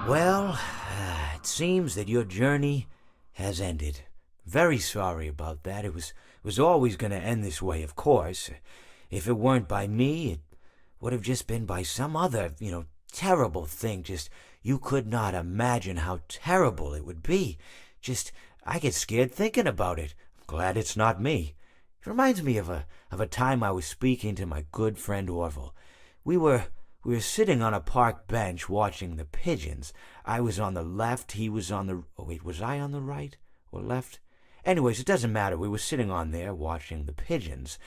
Well, it seems that your journey has ended. Very sorry about that. It was always going to end this way, of course. If it weren't by me, it would have just been by some other, terrible thing. Just you could not imagine how terrible it would be. Just I get scared thinking about it. I'm glad it's not me. It reminds me of a time I was speaking to my good friend Orville. We were we were sitting on a park bench watching the pigeons. I was on the left, he was on the... Oh, wait, was I on the right or left? Anyways, it doesn't matter. We were sitting on there watching the pigeons.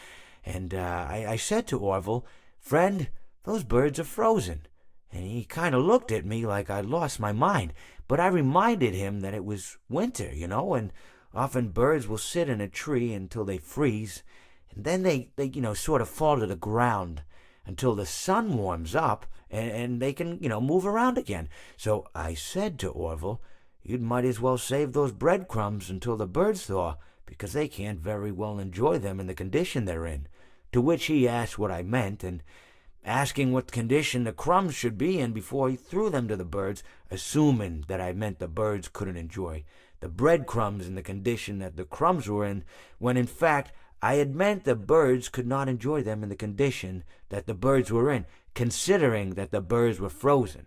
And I said to Orville, "Friend, those birds are frozen." And he kind of looked at me like I'd lost my mind. But I reminded him that it was winter, and often birds will sit in a tree until they freeze. And then they sort of fall to the ground until the sun warms up and they can, move around again. So I said to Orville, "You might as well save those breadcrumbs until the birds thaw, because they can't very well enjoy them in the condition they're in." To which he asked what I meant, and asking what condition the crumbs should be in before he threw them to the birds, assuming that I meant the birds couldn't enjoy the breadcrumbs in the condition that the crumbs were in, when in fact I had meant the birds could not enjoy them in the condition that the birds were in, considering that the birds were frozen.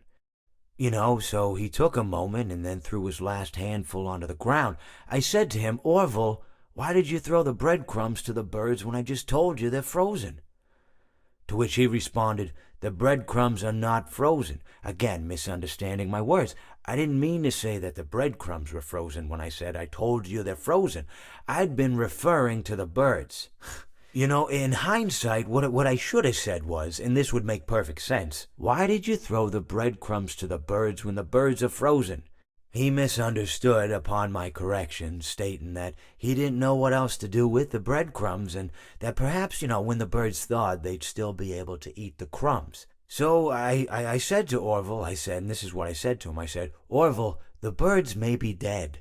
So he took a moment and then threw his last handful onto the ground. I said to him, "Orville, why did you throw the breadcrumbs to the birds when I just told you they're frozen?" To which he responded, "The breadcrumbs are not frozen." Again, misunderstanding my words. I didn't mean to say that the breadcrumbs were frozen when I said I told you they're frozen. I'd been referring to the birds. In hindsight, what I should have said was, and this would make perfect sense, "Why did you throw the breadcrumbs to the birds when the birds are frozen?" He misunderstood upon my correction, stating that he didn't know what else to do with the breadcrumbs, and that perhaps, when the birds thawed, they'd still be able to eat the crumbs. So I said to Orville, and this is what I said to him, I said, "Orville, the birds may be dead,